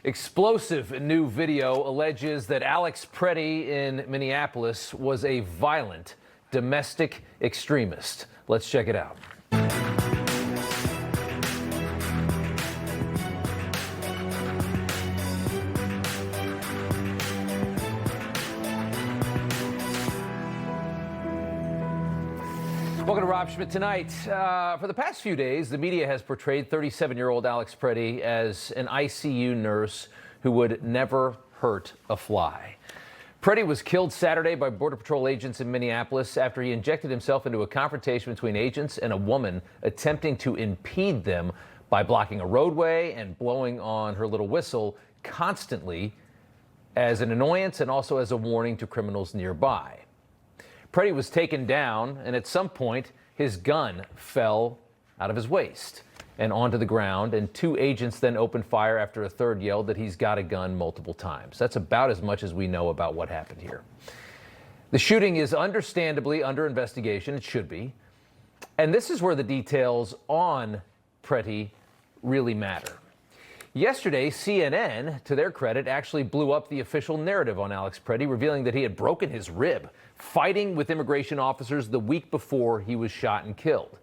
Explosive new video alleges that Alex Pretti in Minneapolis was a violent domestic extremist. Let's check it out. Welcome to Rob Schmitt Tonight. For the past few days, the media has portrayed 37-year-old Alex Pretti as an ICU nurse who would never hurt a fly. Pretti was killed Saturday by Border Patrol agents in Minneapolis after he injected himself into a confrontation between agents and a woman attempting to impede them by blocking a roadway and blowing on her little whistle constantly as an annoyance and also as a warning to criminals nearby. Pretti was taken down, and at some point, his gun fell out of his waist and onto the ground, and two agents then opened fire after a third yelled that he's got a gun multiple times. That's about as much as we know about what happened here. The shooting is understandably under investigation. It should be. And this is where the details on Pretti really matter. Yesterday, CNN, to their credit, actually blew up the official narrative on Alex Pretti, revealing that he had broken his rib fighting with immigration officers the week before he was shot and killed.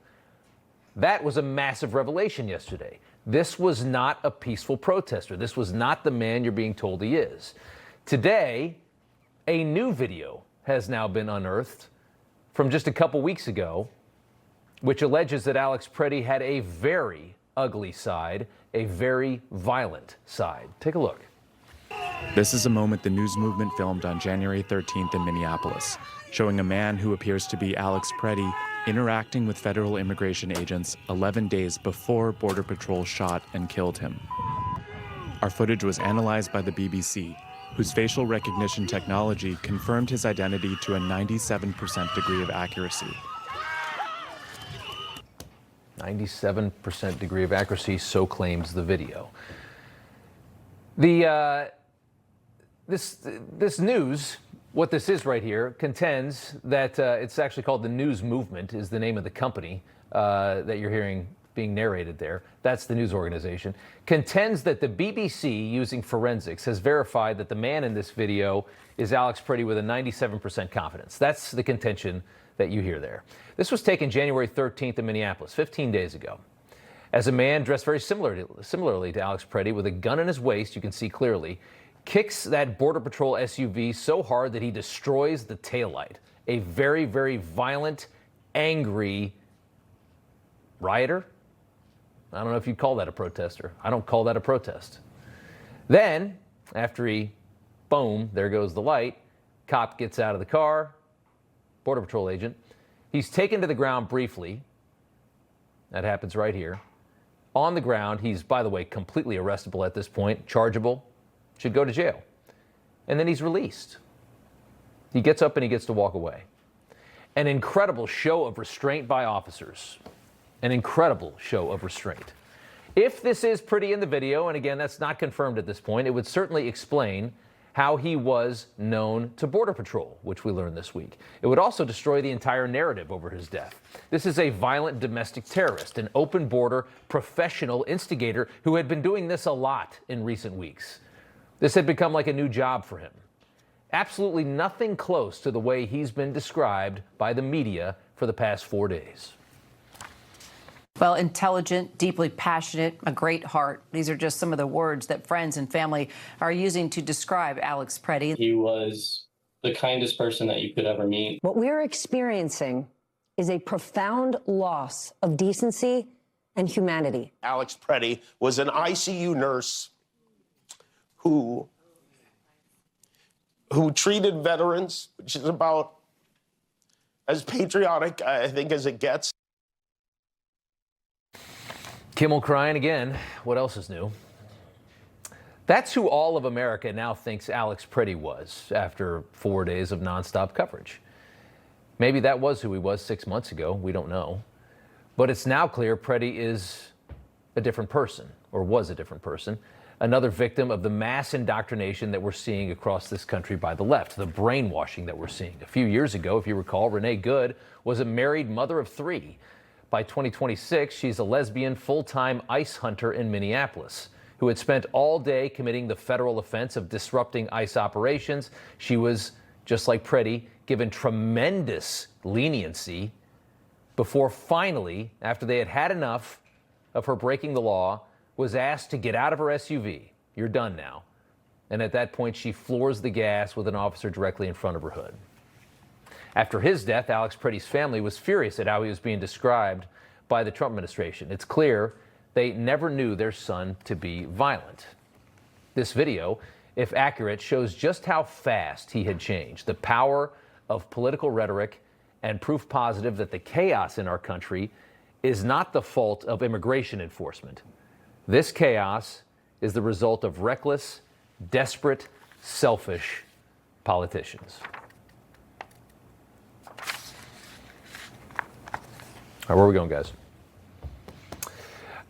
That was a massive revelation yesterday. This was not a peaceful protester. This was not the man you're being told he is. Today, a new video has now been unearthed from just a couple weeks ago, which alleges that Alex Pretti had a very ugly side, a very violent side. Take a look. This is a moment the news movement filmed on January 13th in Minneapolis, showing a man who appears to be Alex Pretti interacting with federal immigration agents 11 days before Border Patrol shot and killed him. Our footage was analyzed by the BBC, whose facial recognition technology confirmed his identity to a 97% degree of accuracy. 97% degree of accuracy, so claims the video. This news, what this is right here, contends that it's actually called the News Movement, is the name of the company that you're hearing being narrated there. That's the news organization. Contends that the BBC, using forensics, has verified that the man in this video is Alex Pretti with a 97% confidence. That's the contention that you hear there. This was taken January 13th in Minneapolis, 15 days ago, as a man dressed very similarly to Alex Pretti with a gun in his waist, you can see clearly, kicks that Border Patrol SUV so hard that he destroys the taillight. A very, very violent, angry rioter. I don't know if you'd call that a protester. I don't call that a protest. Then, after he, boom, there goes the light, cop gets out of the car, Border Patrol agent. He's taken to the ground briefly. That happens right here. On the ground, he's, by the way, completely arrestable at this point, chargeable, should go to jail. And then he's released. He gets up and he gets to walk away. An incredible show of restraint by officers. An incredible show of restraint. If this is Pretti in the video, and again, that's not confirmed at this point, it would certainly explain how he was known to Border Patrol, which we learned this week. It would also destroy the entire narrative over his death. This is a violent domestic terrorist, an open border professional instigator who had been doing this a lot in recent weeks. This had become like a new job for him. Absolutely nothing close to the way he's been described by the media for the past 4 days. Well, intelligent, deeply passionate, a great heart. These are just some of the words that friends and family are using to describe Alex Pretti. He was the kindest person that you could ever meet. What we're experiencing is a profound loss of decency and humanity. Alex Pretti was an ICU nurse who treated veterans, which is about as patriotic, I think, as it gets. Kimmel crying again. What else is new? That's who all of America now thinks Alex Pretti was after 4 days of nonstop coverage. Maybe that was who he was 6 months ago. We don't know. But it's now clear Pretti is a different person, or was a different person. Another victim of the mass indoctrination that we're seeing across this country by the left, the brainwashing that we're seeing. A few years ago, if you recall, Renee Good was a married mother of 3. By 2026, she's a lesbian full-time ICE hunter in Minneapolis who had spent all day committing the federal offense of disrupting ICE operations. She was, just like Pretti, given tremendous leniency before finally, after they had had enough of her breaking the law, was asked to get out of her SUV. You're done now. And at that point, she floors the gas with an officer directly in front of her hood. After his death, Alex Pretti's family was furious at how he was being described by the Trump administration. It's clear they never knew their son to be violent. This video, if accurate, shows just how fast he had changed, the power of political rhetoric, and proof positive that the chaos in our country is not the fault of immigration enforcement. This chaos is the result of reckless, desperate, selfish politicians. All right, where are we going, guys?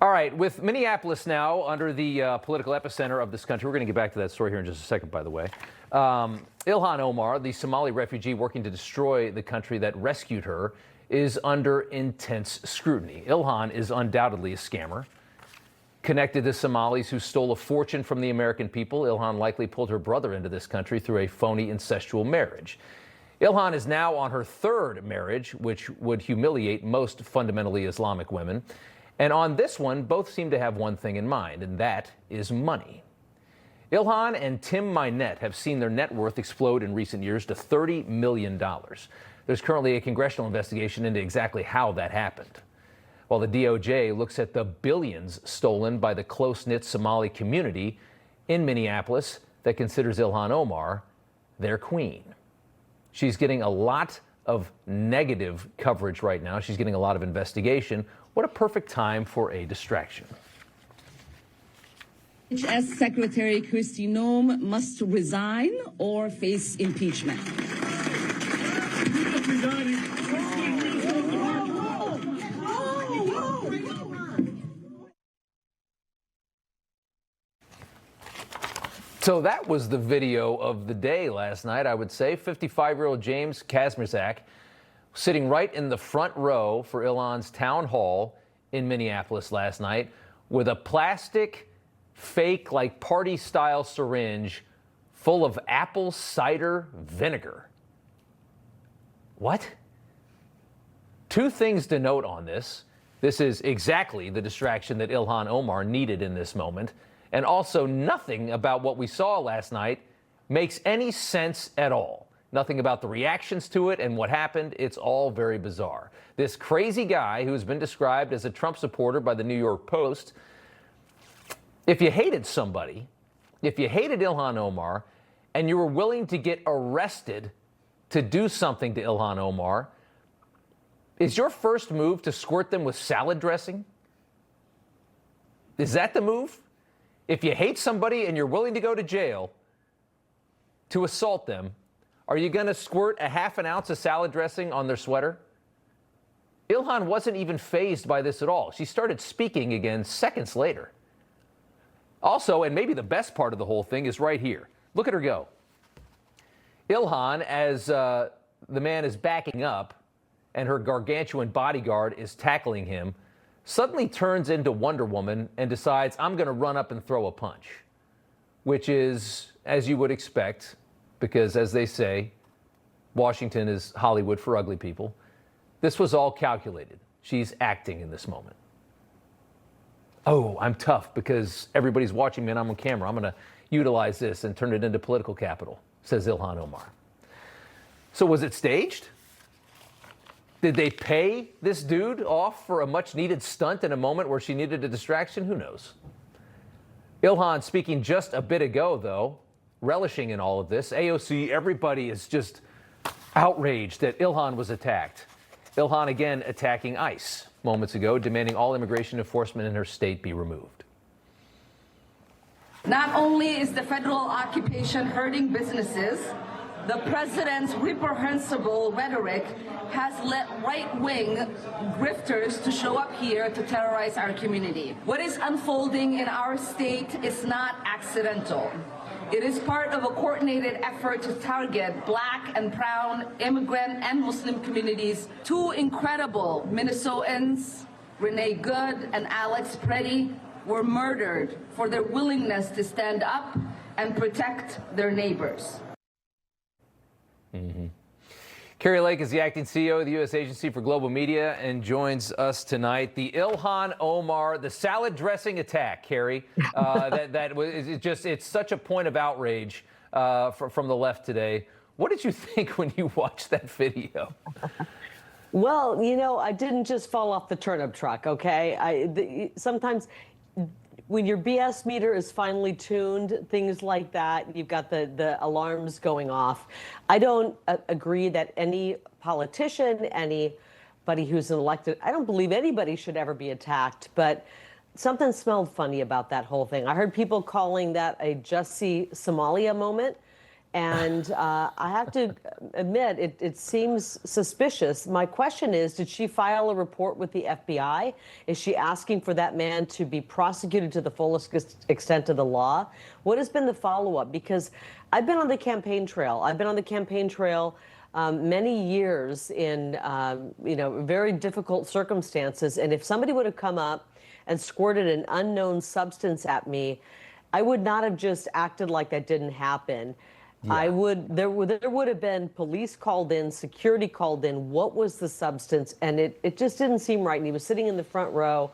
All right, with Minneapolis now under the political epicenter of this country, we're going to get back to that story here in just a second, by the way. Ilhan Omar, the Somali refugee working to destroy the country that rescued her, is under intense scrutiny. Ilhan is undoubtedly a scammer, connected to Somalis who stole a fortune from the American people. Ilhan likely pulled her brother into this country through a phony incestual marriage. Ilhan is now on her third marriage, which would humiliate most fundamentally Islamic women. And on this one, both seem to have one thing in mind, and that is money. Ilhan and Tim Minette have seen their net worth explode in recent years to $30 million. There's currently a congressional investigation into exactly how that happened, while the DOJ looks at the billions stolen by the close-knit Somali community in Minneapolis that considers Ilhan Omar their queen. She's getting a lot of negative coverage right now. She's getting a lot of investigation. What a perfect time for a distraction. HS Secretary Kristi Noem must resign or face impeachment. So that was the video of the day last night, I would say. 55-year-old James Kazmierzak sitting right in the front row for Ilhan's town hall in Minneapolis last night with a plastic, fake, like party-style syringe full of apple cider vinegar. What? Two things to note on this. This is exactly the distraction that Ilhan Omar needed in this moment. And also, nothing about what we saw last night makes any sense at all. Nothing about the reactions to it and what happened. It's all very bizarre. This crazy guy who's been described as a Trump supporter by the New York Post, if you hated somebody, if you hated Ilhan Omar, and you were willing to get arrested to do something to Ilhan Omar, is your first move to squirt them with salad dressing? Is that the move? If you hate somebody and you're willing to go to jail to assault them, are you going to squirt a half an ounce of salad dressing on their sweater? Ilhan wasn't even fazed by this at all. She started speaking again seconds later. Also, and maybe the best part of the whole thing is right here. Look at her go. Ilhan, as the man is backing up and her gargantuan bodyguard is tackling him, suddenly turns into Wonder Woman and decides, I'm going to run up and throw a punch, which is, as you would expect, because as they say, Washington is Hollywood for ugly people. This was all calculated. She's acting in this moment. Oh, I'm tough because everybody's watching me and I'm on camera. I'm going to utilize this and turn it into political capital, says Ilhan Omar. So was it staged? Did they pay this dude off for a much-needed stunt in a moment where she needed a distraction? Who knows? Ilhan speaking just a bit ago, though, relishing in all of this. AOC, everybody is just outraged that Ilhan was attacked. Ilhan again attacking ICE moments ago, demanding all immigration enforcement in her state be removed. Not only is the federal occupation hurting businesses, the president's reprehensible rhetoric has led right-wing grifters to show up here to terrorize our community. What is unfolding in our state is not accidental. It is part of a coordinated effort to target Black and brown immigrant and Muslim communities. Two incredible Minnesotans, Renee Good and Alex Pretti, were murdered for their willingness to stand up and protect their neighbors. Kari Lake is the acting CEO of the U.S. Agency for Global Media and joins us tonight. The Ilhan Omar, the salad dressing attack, Kari, that was it's such a point of outrage from the left today. What did you think when you watched that video? Well, you know, I didn't just fall off the turnip truck, okay? Sometimes when your BS meter is finely tuned, things like that, you've got the alarms going off. I don't agree that any politician, anybody who's elected, I don't believe anybody should ever be attacked, but something smelled funny about that whole thing. I heard people calling that a Just See Somalia moment. And I have to admit, it seems suspicious. My question is, did she file a report with the FBI? Is she asking for that man to be prosecuted to the fullest extent of the law? What has been the follow-up? Because I've been on the campaign trail. I've been on the campaign trail many years in very difficult circumstances. And if somebody would have come up and squirted an unknown substance at me, I would not have just acted like that didn't happen. Yeah. There would have been police called in, security called in. What was the substance? And it just didn't seem right. And he was sitting in the front row.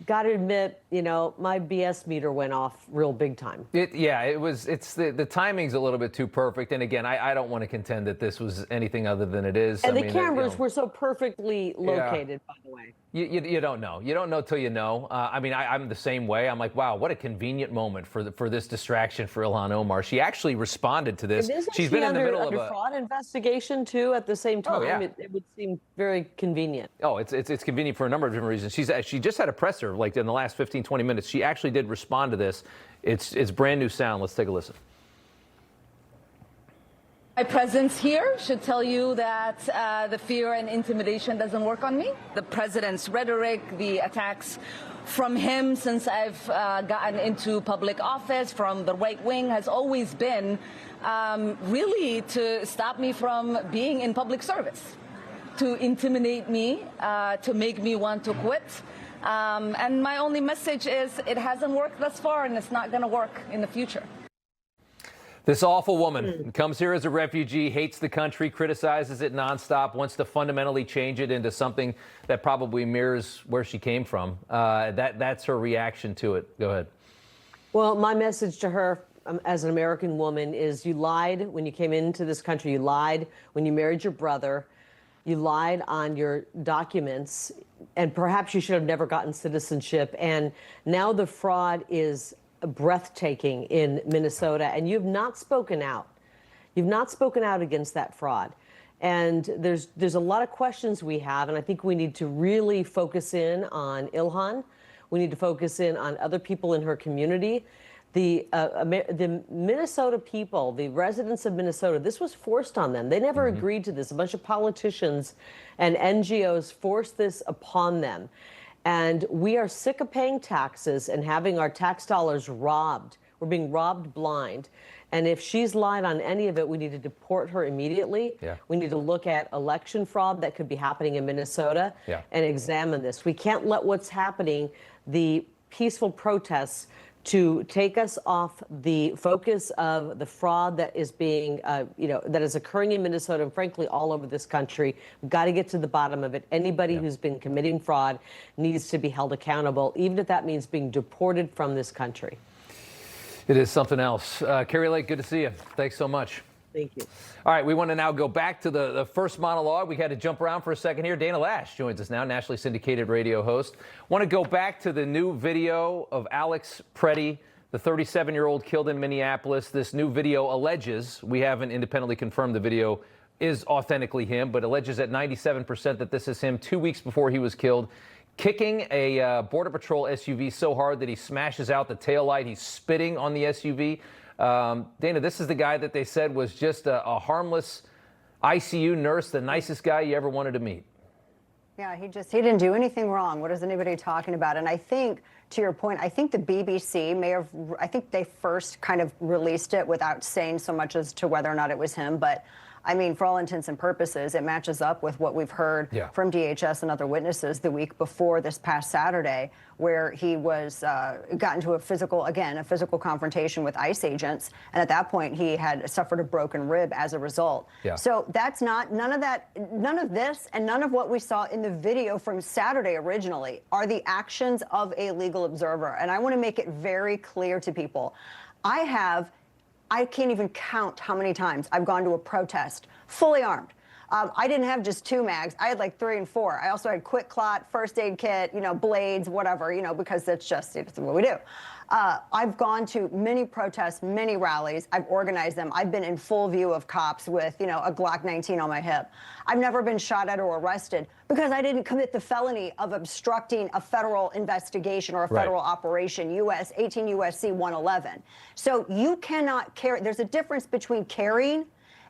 Got to admit, you know, my BS meter went off real big time. It's the timing's a little bit too perfect. And again, I don't want to contend that this was anything other than it is. And the cameras were so perfectly located, by the way. You don't know. You don't know till you know. I'm the same way. I'm like, wow, what a convenient moment for this distraction for Ilhan Omar. She actually responded to this. She's been in the middle of a fraud investigation too. At the same time, it would seem very convenient. Oh, it's convenient for a number of different reasons. She just had a presser like in the last 15, 20 minutes. She actually did respond to this. It's brand new sound. Let's take a listen. My presence here should tell you that the fear and intimidation doesn't work on me. The president's rhetoric, the attacks from him since I've gotten into public office from the right wing has always been really to stop me from being in public service, to intimidate me, to make me want to quit. And my only message is it hasn't worked thus far and it's not going to work in the future. This awful woman comes here as a refugee, hates the country, criticizes it nonstop, wants to fundamentally change it into something that probably mirrors where she came from. That's her reaction to it. Go ahead. Well, my message to her as an American woman is you lied when you came into this country. You lied when you married your brother. You lied on your documents, and perhaps you should have never gotten citizenship. And now the fraud is breathtaking in Minnesota, and you've not spoken out. You've not spoken out against that fraud. And there's a lot of questions we have, and I think we need to really focus in on Ilhan. We need to focus in on other people in her community. The Minnesota people, the residents of Minnesota, this was forced on them. They never agreed to this. A bunch of politicians and NGOs forced this upon them. And we are sick of paying taxes and having our tax dollars robbed. We're being robbed blind. And if she's lied on any of it, we need to deport her immediately. Yeah. We need to look at election fraud that could be happening in Minnesota and examine this. We can't let what's happening, the peaceful protests, to take us off the focus of the fraud that is being, that is occurring in Minnesota and frankly all over this country. We've got to get to the bottom of it. Anybody who's been committing fraud needs to be held accountable, even if that means being deported from this country. It is something else. Kari Lake, good to see you. Thanks so much. Thank you. All right, we want to now go back to the first monologue. We had to jump around for a second here. Dana Loesch joins us now, nationally syndicated radio host. Want to go back to the new video of Alex Pretti, the 37-year-old killed in Minneapolis. This new video alleges, we haven't independently confirmed the video is authentically him, but alleges at 97% that this is him 2 weeks before he was killed, kicking a Border Patrol SUV so hard that he smashes out the taillight. He's spitting on the SUV. Dana, this is the guy that they said was just a harmless ICU nurse, the nicest guy you ever wanted to meet. Yeah, he didn't do anything wrong. What is anybody talking about? And I think, to your point, I think the BBC I think they first kind of released it without saying so much as to whether or not it was him. But I mean, for all intents and purposes, it matches up with what we've heard from DHS and other witnesses the week before this past Saturday, where he was got into a physical confrontation with ICE agents, and at that point he had suffered a broken rib as a result. So that's not none of this, and none of what we saw in the video from Saturday originally are the actions of a legal observer. And I want to make it very clear to people. I can't even count how many times I've gone to a protest fully armed. I didn't have just 2 mags. I had like 3 and 4. I also had quick clot, first aid kit, blades, whatever, because that's just what we do. I've gone to many protests, many rallies. I've organized them. I've been in full view of cops with, a Glock 19 on my hip. I've never been shot at or arrested because I didn't commit the felony of obstructing a federal investigation or a federal operation, 18 U.S.C. 111. So you cannot carry. There's a difference between carrying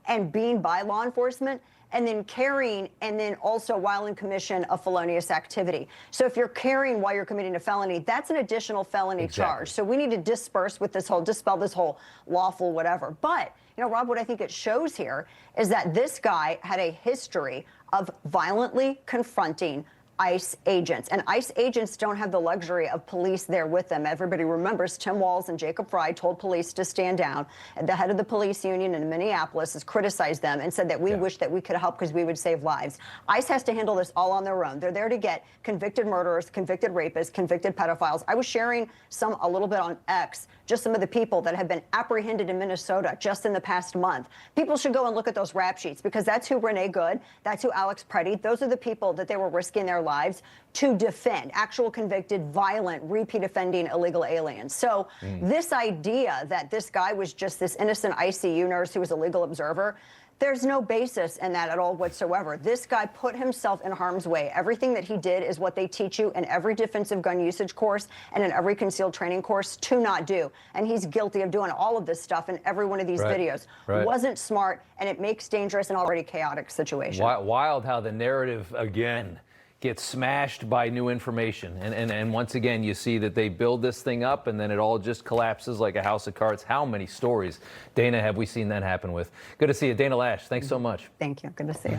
and being by law enforcement, and then carrying, and then also while in commission of felonious activity. So if you're carrying while you're committing a felony, that's an additional felony charge. So we need to dispel this whole lawful whatever. But, Rob, what I think it shows here is that this guy had a history of violently confronting ICE agents. And ICE agents don't have the luxury of police there with them. Everybody remembers Tim Walz and Jacob Frey told police to stand down. And the head of the police union in Minneapolis has criticized them and said that we wish that we could help because we would save lives. ICE has to handle this all on their own. They're there to get convicted murderers, convicted rapists, convicted pedophiles. I was sharing a little bit on X, just some of the people that have been apprehended in Minnesota just in the past month. People should go and look at those rap sheets because that's who Renee Good, that's who Alex Pretti, those are the people that they were risking their lives to defend, actual convicted, violent, repeat offending illegal aliens. So this idea that this guy was just this innocent ICU nurse who was a legal observer, there's no basis in that at all whatsoever. This guy put himself in harm's way. Everything that he did is what they teach you in every defensive gun usage course and in every concealed training course to not do. And he's guilty of doing all of this stuff in every one of these videos. Wasn't smart, and it makes dangerous an already chaotic situation. Wild how the narrative, again, gets smashed by new information. And once again, you see that they build this thing up and then it all just collapses like a house of cards. How many stories, Dana, have we seen that happen with? Good to see you. Dana Loesch, thanks so much. Thank you. Good to see you.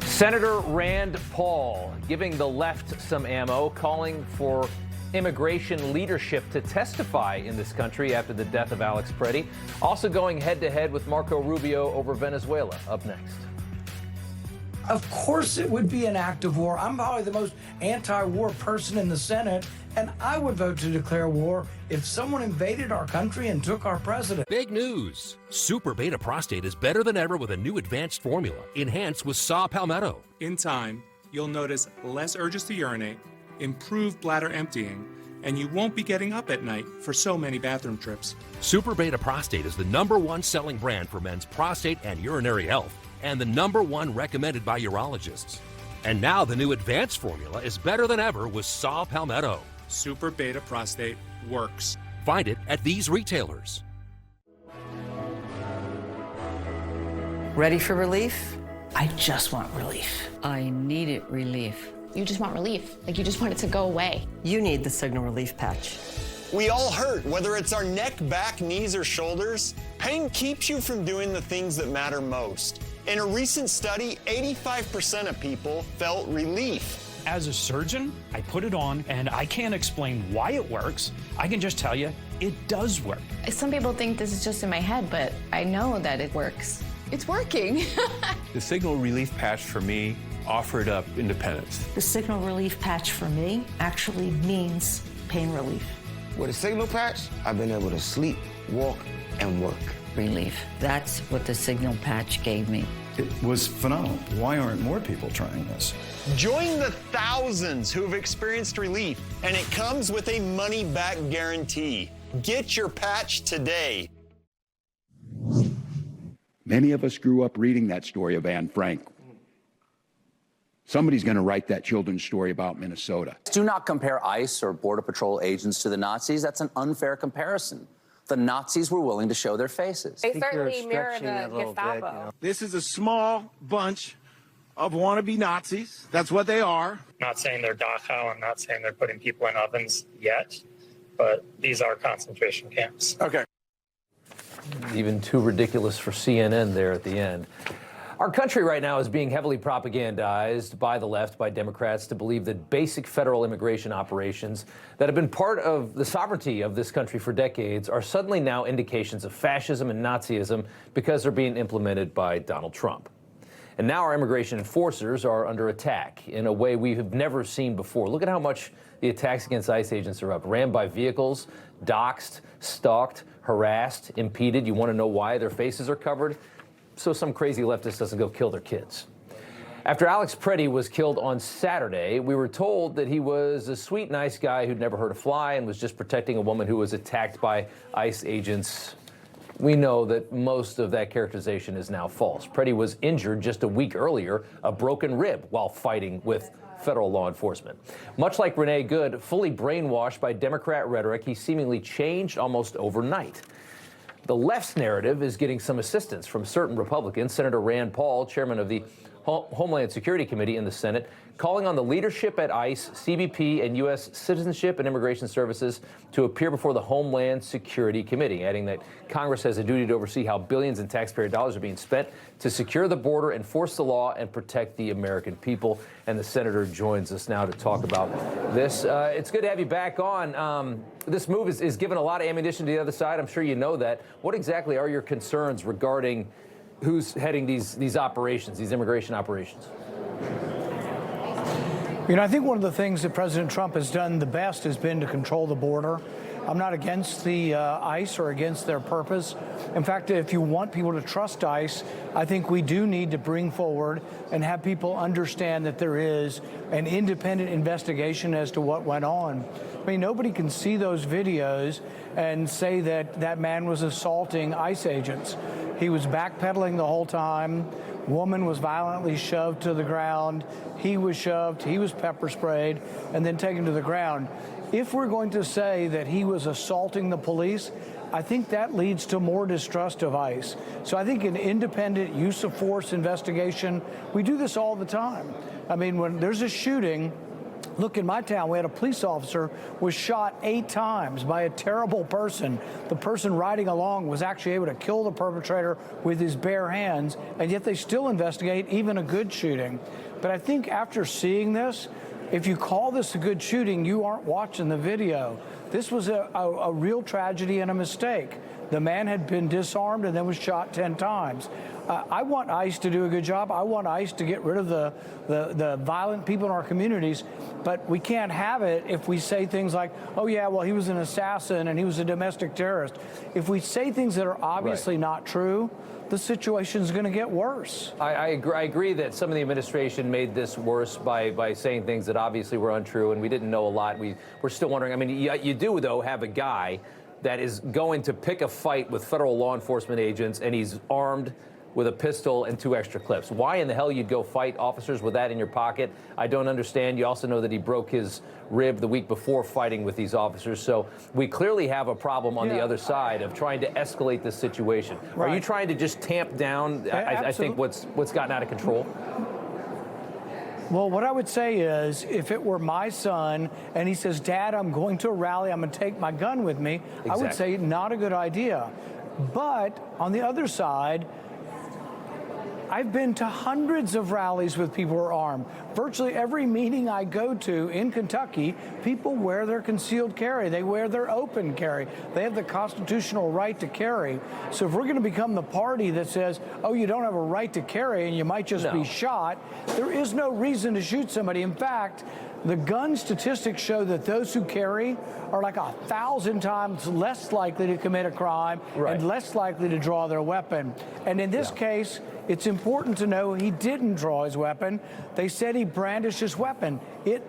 Senator Rand Paul giving the left some ammo, calling for immigration leadership to testify in this country after the death of Alex Pretti. Also going head-to-head with Marco Rubio over Venezuela. Up next. Of course it would be an act of war. I'm probably the most anti-war person in the Senate, and I would vote to declare war if someone invaded our country and took our president. Big news. Super Beta Prostate is better than ever with a new advanced formula, enhanced with saw palmetto. In time, you'll notice less urges to urinate, improved bladder emptying, and you won't be getting up at night for so many bathroom trips. Super Beta Prostate is the #1 selling brand for men's prostate and urinary health, and the #1 recommended by urologists. And now the new advanced formula is better than ever with saw palmetto. Super Beta Prostate works. Find it at these retailers. Ready for relief? I just want relief. I needed relief. You just want relief. Like you just want it to go away. You need the Signal Relief Patch. We all hurt, whether it's our neck, back, knees, or shoulders. Pain keeps you from doing the things that matter most. In a recent study, 85% of people felt relief. As a surgeon, I put it on, and I can't explain why it works. I can just tell you, it does work. Some people think this is just in my head, but I know that it works. It's working. The Signal Relief Patch for me offered up independence. The Signal Relief Patch for me actually means pain relief. With a Signal Patch, I've been able to sleep, walk, and work. Relief. That's what the Signal Patch gave me. It was phenomenal. Why aren't more people trying this? Join the thousands who have experienced relief, and it comes with a money-back guarantee. Get your patch today. Many of us grew up reading that story of Anne Frank. Somebody's going to write that children's story about Minnesota. Do not compare ICE or Border Patrol agents to the Nazis. That's an unfair comparison. The Nazis were willing to show their faces. They certainly mirror the Gestapo. This is a small bunch of wannabe Nazis. That's what they are. Not saying they're Dachau. I'm not saying they're putting people in ovens yet, but these are concentration camps. Okay. Even too ridiculous for CNN there at the end. Our country right now is being heavily propagandized by the left, by Democrats, to believe that basic federal immigration operations that have been part of the sovereignty of this country for decades are suddenly now indications of fascism and Nazism because they're being implemented by Donald Trump. And now our immigration enforcers are under attack in a way we have never seen before. Look at how much the attacks against ICE agents are up. Rammed by vehicles, doxxed, stalked, harassed, impeded. You want to know why? Their faces are covered so some crazy leftist doesn't go kill their kids. After Alex Pretti was killed on Saturday, we were told that he was a sweet, nice guy who'd never hurt a fly and was just protecting a woman who was attacked by ICE agents. We know that most of that characterization is now false. Pretti was injured just a week earlier, a broken rib, while fighting with federal law enforcement. Much like Renee Good, fully brainwashed by Democrat rhetoric, he seemingly changed almost overnight. The left's narrative is getting some assistance from certain Republicans. Senator Rand Paul, chairman of the Homeland Security Committee in the Senate, calling on the leadership at ICE, CBP, and U.S. Citizenship and Immigration Services to appear before the Homeland Security Committee, adding that Congress has a duty to oversee how billions in taxpayer dollars are being spent to secure the border, enforce the law, and protect the American people. And the senator joins us now to talk about this. It's good to have you back on. This move is giving a lot of ammunition to the other side. I'm sure you know that. What exactly are your concerns regarding who's heading these operations, these immigration operations? You know, I think one of the things that President Trump has done the best has been to control the border. I'm not against the ICE or against their purpose. In fact, if you want people to trust ICE, I think we do need to bring forward and have people understand that there is an independent investigation as to what went on. I mean, nobody can see those videos and say that that man was assaulting ICE agents. He was backpedaling the whole time. Woman was violently shoved to the ground. He was shoved, he was pepper sprayed, and then taken to the ground. If we're going to say that he was assaulting the police, I think that leads to more distrust of ICE. So I think an independent use of force investigation, we do this all the time. I mean, when there's a shooting, look, in my town, we had a police officer was shot 8 times by a terrible person. The person riding along was actually able to kill the perpetrator with his bare hands, and yet they still investigate even a good shooting. But I think after seeing this, if you call this a good shooting, you aren't watching the video. This was a real tragedy and a mistake. The man had been disarmed and then was shot 10 times. I want ICE to do a good job. I want ICE to get rid of the violent people in our communities, but we can't have it if we say things like, oh yeah, well, he was an assassin and he was a domestic terrorist. If we say things that are obviously not true, the situation is going to get worse. I agree that some of the administration made this worse by saying things that obviously were untrue, and we didn't know a lot. We're still wondering. I mean, you do, though, have a guy that is going to pick a fight with federal law enforcement agents, and he's armed with a pistol and 2 extra clips. Why in the hell you'd go fight officers with that in your pocket, I don't understand. You also know that he broke his rib the week before fighting with these officers. So we clearly have a problem on the other side of trying to escalate this situation. Right. Are you trying to just tamp down, I think, what's gotten out of control? Well, what I would say is, if it were my son and he says, Dad, I'm going to a rally, I'm going to take my gun with me, exactly. I would say not a good idea. But on the other side, I've been to hundreds of rallies with people who are armed. Virtually every meeting I go to in Kentucky, people wear their concealed carry. They wear their open carry. They have the constitutional right to carry. So if we're going to become the party that says, oh, you don't have a right to carry and you might just be shot, there is no reason to shoot somebody. In fact, the gun statistics show that those who carry are like 1,000 times less likely to commit a crime and less likely to draw their weapon. And in this case, it's important to know he didn't draw his weapon. They said he brandished his weapon.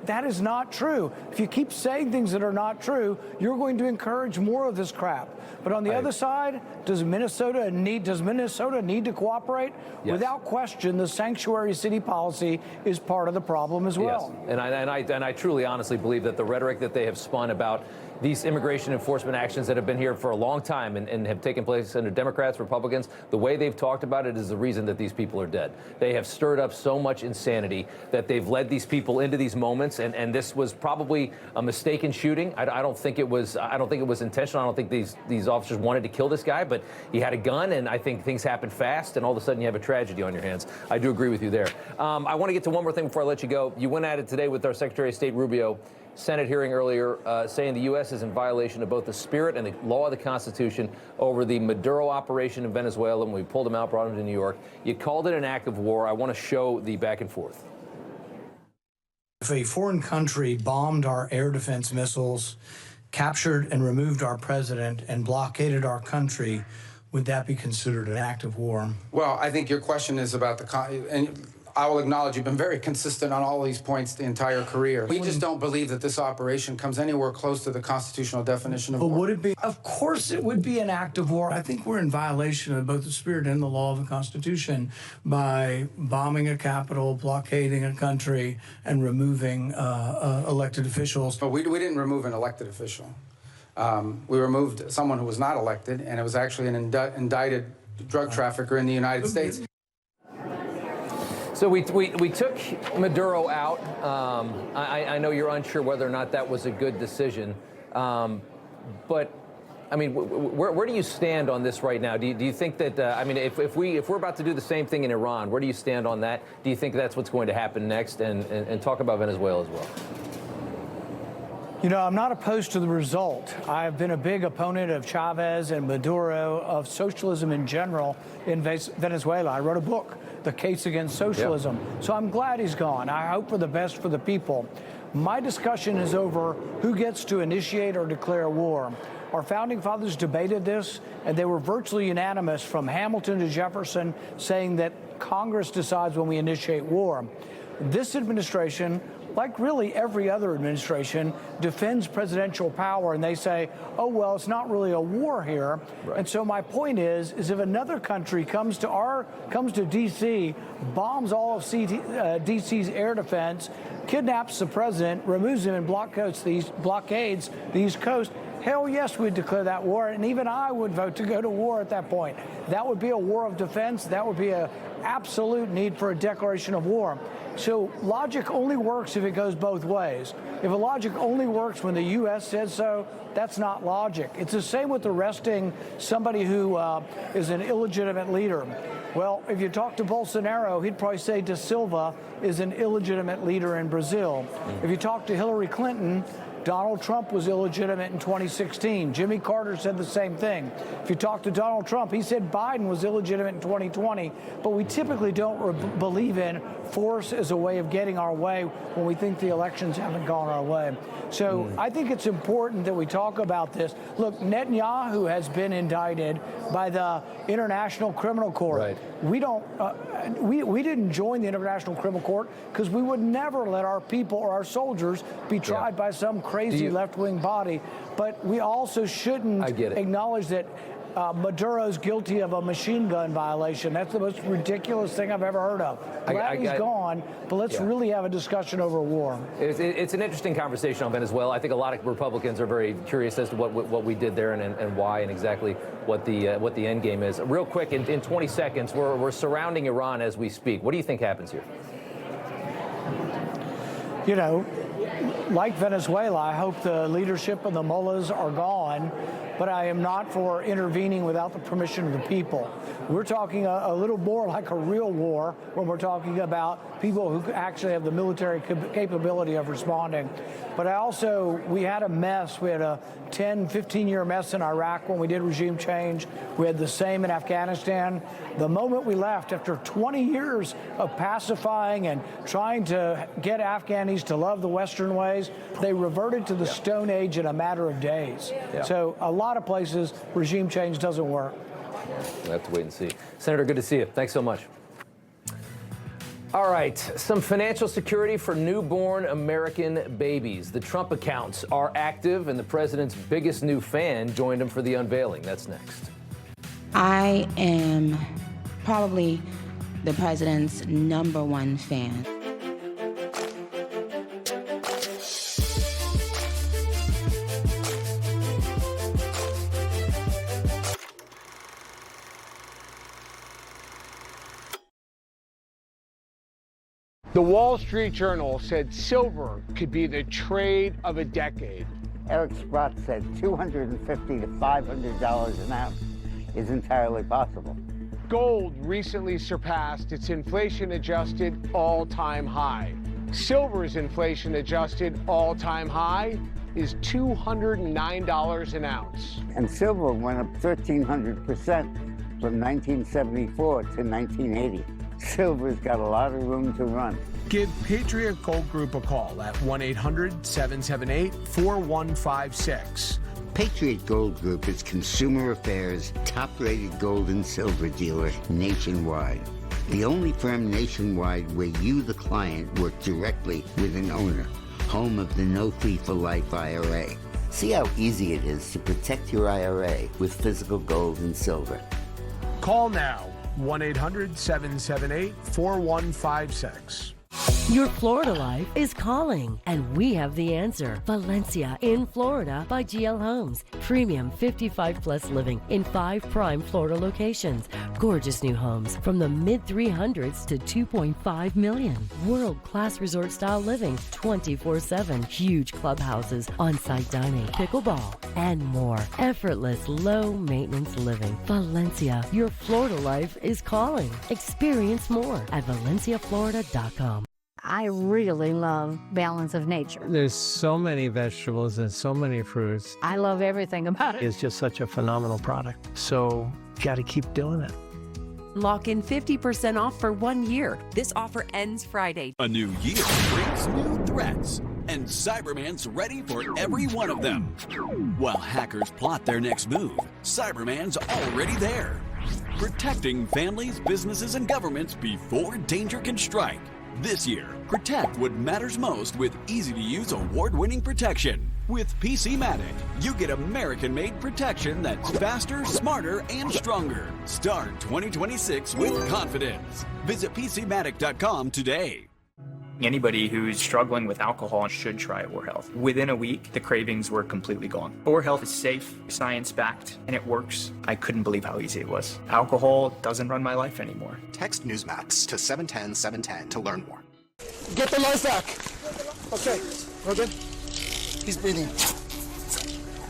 That is not true. If you keep saying things that are not true, you're going to encourage more of this crap. But on the other side, does Minnesota need to cooperate? Yes. Without question, the sanctuary city policy is part of the problem as well. Yes. And I truly, honestly believe that the rhetoric that they have spun about these immigration enforcement actions that have been here for a long time and have taken place under Democrats, Republicans, the way they've talked about it is the reason that these people are dead. They have stirred up so much insanity that they've led these people into these moments, and this was probably a mistaken shooting. I don't think it was intentional. I don't think these officers wanted to kill this guy, but he had a gun, and I think things happen fast, and all of a sudden you have a tragedy on your hands. I do agree with you there. I want to get to one more thing before I let you go. You went at it today with our Secretary of State Rubio. Senate hearing earlier saying the U.S. is in violation of both the spirit and the law of the Constitution over the Maduro operation in Venezuela. When we pulled him out, brought him to New York. You called it an act of war. I want to show the back and forth. If a foreign country bombed our air defense missiles, captured and removed our president, and blockaded our country, would that be considered an act of war? Well, I think your question is about and I will acknowledge you've been very consistent on all these points the entire career. We just don't believe that this operation comes anywhere close to the constitutional definition of war. But would it be? Of course it would be an act of war. I think we're in violation of both the spirit and the law of the Constitution by bombing a capital, blockading a country, and removing elected officials. But we didn't remove an elected official. We removed someone who was not elected, and it was actually an indicted drug trafficker in the United States. So we took Maduro out. I know you're unsure whether or not that was a good decision, but I mean, where do you stand on this right now? Do you think that I mean, if we're about to do the same thing in Iran, where do you stand on that? Do you think that's what's going to happen next? And talk about Venezuela as well. You know, I'm not opposed to the result. I've been a big opponent of Chavez and Maduro, of socialism in general in Venezuela. I wrote a book, The Case Against Socialism. Yep. So I'm glad he's gone. I hope for the best for the people. My discussion is over who gets to initiate or declare war. Our founding fathers debated this, and they were virtually unanimous from Hamilton to Jefferson, saying that Congress decides when we initiate war. This administration, like really every other administration, defends presidential power, and they say, oh, well, it's not really a war here. Right. And so my point is if another country comes to D.C., bombs all of D.C.'s air defense, kidnaps the president, removes him, and blockades the East Coast, hell yes, we'd declare that war, and even I would vote to go to war at that point. That would be a war of defense. That would be an absolute need for a declaration of war. So logic only works if it goes both ways. If a logic only works when the U.S. says so, that's not logic. It's the same with arresting somebody who is an illegitimate leader. Well, if you talk to Bolsonaro, he'd probably say Da Silva is an illegitimate leader in Brazil. If you talk to Hillary Clinton, Donald Trump was illegitimate in 2016. Jimmy Carter said the same thing. If you talk to Donald Trump, he said Biden was illegitimate in 2020. But we typically don't believe in force as a way of getting our way when we think the elections haven't gone our way. So I think it's important that we talk about this. Look, Netanyahu has been indicted by the International Criminal Court. Right. We don't. We didn't join the International Criminal Court because we would never let our people or our soldiers be tried by some crazy left-wing body. But we also shouldn't acknowledge that Maduro's guilty of a machine gun violation. That's the most ridiculous thing I've ever heard of. Glad he's gone, but let's really have a discussion over war. It's an interesting conversation on Venezuela. I think a lot of Republicans are very curious as to what we did there and why and exactly what the end game is. Real quick, in 20 seconds, we're surrounding Iran as we speak. What do you think happens here? You know, like Venezuela, I hope the leadership and the mullahs are gone, but I am not for intervening without the permission of the people. We're talking a little more like a real war when we're talking about people who actually have the military capability of responding. But we had a mess. We had a 10, 15-year mess in Iraq when we did regime change. We had the same in Afghanistan. The moment we left, after 20 years of pacifying and trying to get Afghanis to love the Western ways, they reverted to the Stone Age in a matter of days. So a lot of places, regime change doesn't work. We'll have to wait and see. Senator, good to see you. Thanks so much. All right, some financial security for newborn American babies. The Trump accounts are active, and the president's biggest new fan joined him for the unveiling. That's next. I am probably the president's #1 fan. The Wall Street Journal said silver could be the trade of a decade. Eric Sprott said $250 to $500 an ounce is entirely possible. Gold recently surpassed its inflation-adjusted all-time high. Silver's inflation-adjusted all-time high is $209 an ounce. And silver went up 1,300% from 1974 to 1980. Silver's got a lot of room to run. Give Patriot Gold Group a call at 1-800-778-4156. Patriot Gold Group is Consumer Affairs' top-rated gold and silver dealer nationwide. The only firm nationwide where you, the client, work directly with an owner. Home of the No Fee for Life IRA. See how easy it is to protect your IRA with physical gold and silver. Call now, 1-800-778-4156. Your Florida life is calling, and we have the answer. Valencia in Florida by GL Homes. Premium 55-plus living in 5 prime Florida locations. Gorgeous new homes from the mid-300s to $2.5 million. World-class resort-style living 24/7. Huge clubhouses, on-site dining, pickleball, and more. Effortless, low-maintenance living. Valencia, your Florida life is calling. Experience more at valenciaflorida.com. I really love Balance of Nature. There's so many vegetables and so many fruits. I love everything about it. It's just such a phenomenal product. So, got to keep doing it. Lock in 50% off for 1 year. This offer ends Friday. A new year brings new threats, and Cyberman's ready for every one of them. While hackers plot their next move, Cyberman's already there, protecting families, businesses, and governments before danger can strike. This year, protect what matters most with easy-to-use award-winning protection. With PCmatic, you get American-made protection that's faster, smarter, and stronger. Start 2026 with confidence. Visit PCmatic.com today. Anybody who's struggling with alcohol should try Or Health. Within a week, the cravings were completely gone. Or Health is safe, science-backed, and it works. I couldn't believe how easy it was. Alcohol doesn't run my life anymore. Text Newsmax to 710-710 to learn more. Get the life back. Okay, we're good. He's breathing.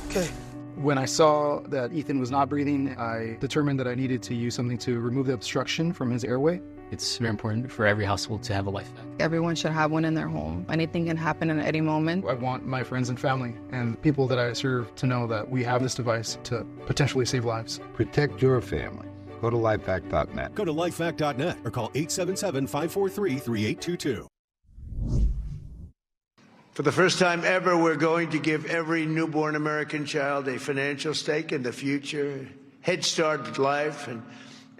Okay. When I saw that Ethan was not breathing, I determined that I needed to use something to remove the obstruction from his airway. It's very important for every household to have a life vest. Everyone should have one in their home. Anything can happen at any moment. I want my friends and family and people that I serve to know that we have this device to potentially save lives. Protect your family. Go to lifehack.net. Go to lifehack.net or call 877-543-3822. For the first time ever, we're going to give every newborn American child a financial stake in the future, head start at life, and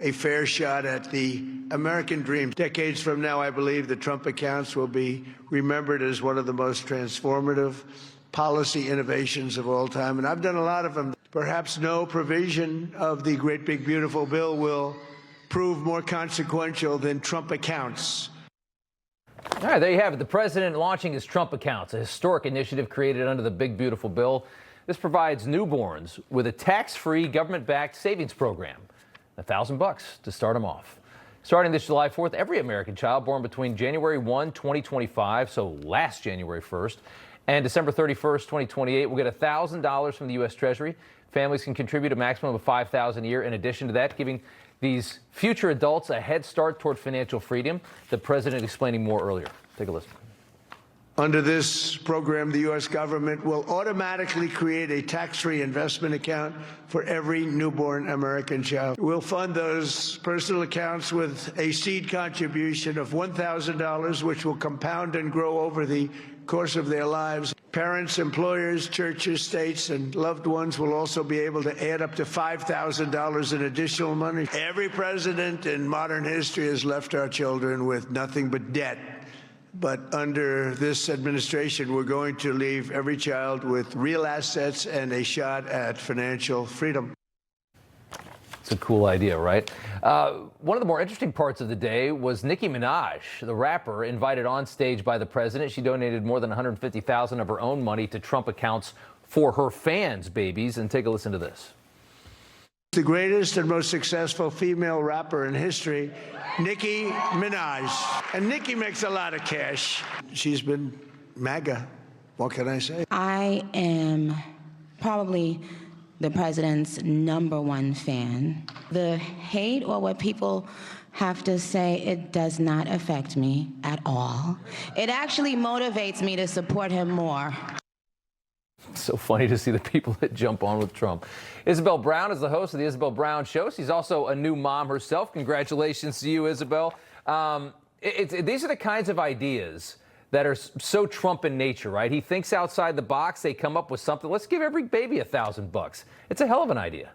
a fair shot at the American dream. Decades from now, I believe the Trump accounts will be remembered as one of the most transformative policy innovations of all time, and I've done a lot of them. Perhaps no provision of the great big beautiful bill will prove more consequential than Trump accounts. All right, there you have it. The president launching his Trump accounts, a historic initiative created under the big beautiful bill. This provides newborns with a tax-free government-backed savings program. $1,000 to start them off. Starting this July 4th, every American child born between January 1, 2025, so last January 1st, and December 31st, 2028, will get $1,000 from the U.S. Treasury. Families can contribute a maximum of $5,000 a year. In addition to that, giving these future adults a head start toward financial freedom. The president explaining more earlier. Take a listen. Under this program, the U.S. government will automatically create a tax-free investment account for every newborn American child. We'll fund those personal accounts with a seed contribution of $1,000, which will compound and grow over the course of their lives. Parents, employers, churches, states, and loved ones will also be able to add up to $5,000 in additional money. Every president in modern history has left our children with nothing but debt. But under this administration, we're going to leave every child with real assets and a shot at financial freedom. It's a cool idea, right? One of the more interesting parts of the day was Nicki Minaj, the rapper, invited on stage by the president. She donated more than $150,000 of her own money to Trump accounts for her fans' babies. And take a listen to this. The greatest and most successful female rapper in history, Nicki Minaj. And Nicki makes a lot of cash. She's been MAGA. What can I say? I am probably the president's #1 fan. The hate or what people have to say, it does not affect me at all. It actually motivates me to support him more. It's so funny to see the people that jump on with Trump. Isabel Brown is the host of the Isabel Brown Show. She's also a new mom herself. Congratulations to you, Isabel. These are the kinds of ideas that are so Trump in nature, right? He thinks outside the box. They come up with something. Let's give every baby $1,000. It's a hell of an idea.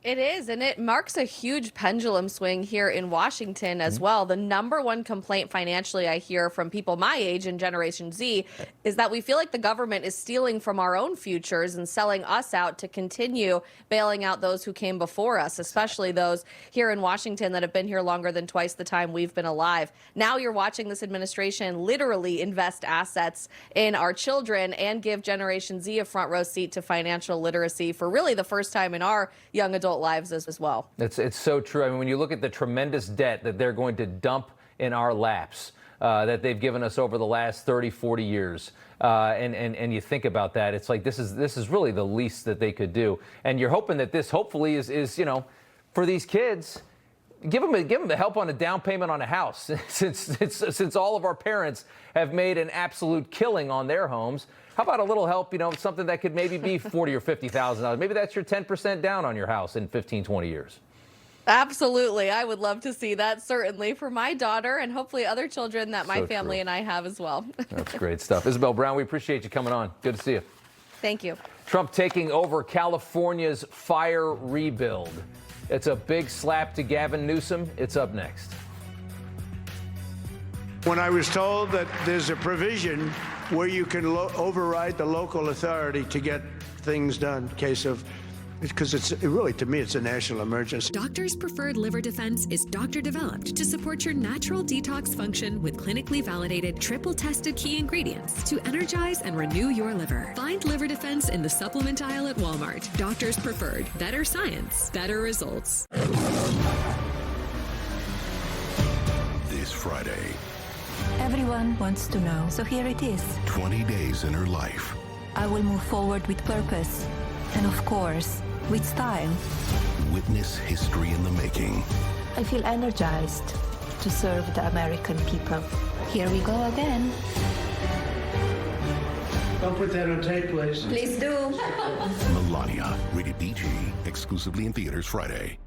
It is, and it marks a huge pendulum swing here in Washington as well. The #1 complaint financially I hear from people my age and Generation Z is that we feel like the government is stealing from our own futures and selling us out to continue bailing out those who came before us, especially those here in Washington that have been here longer than twice the time we've been alive. Now you're watching this administration literally invest assets in our children and give Generation Z a front row seat to financial literacy for really the first time in our young adult lives as well. It's so true. I mean, when you look at the tremendous debt that they're going to dump in our laps, that they've given us over the last 30, 40 years, and you think about that, it's like this is really the least that they could do. And you're hoping that this hopefully is for these kids, give them the help on a down payment on a house, since all of our parents have made an absolute killing on their homes. How about a little help, something that could maybe be $40,000 or $50,000? Maybe that's your 10% down on your house in 15, 20 years. Absolutely. I would love to see that, certainly, for my daughter and hopefully other children that my family and I have as well. That's great stuff. Isabel Brown, we appreciate you coming on. Good to see you. Thank you. Trump taking over California's fire rebuild. It's a big slap to Gavin Newsom. It's up next. When I was told that there's a provision where you can override the local authority to get things done, because to me, it's a national emergency. Doctors' Preferred Liver Defense is doctor developed to support your natural detox function with clinically validated, triple tested key ingredients to energize and renew your liver. Find Liver Defense in the supplement aisle at Walmart. Doctors Preferred. Better science, better results. This Friday. Everyone wants to know, so here it is. 20 days in her life. I will move forward with purpose and, of course, with style. Witness history in the making. I feel energized to serve the American people. Here we go again. Don't put that on tape, please. Please do. Melania, rated PG, exclusively in theaters Friday.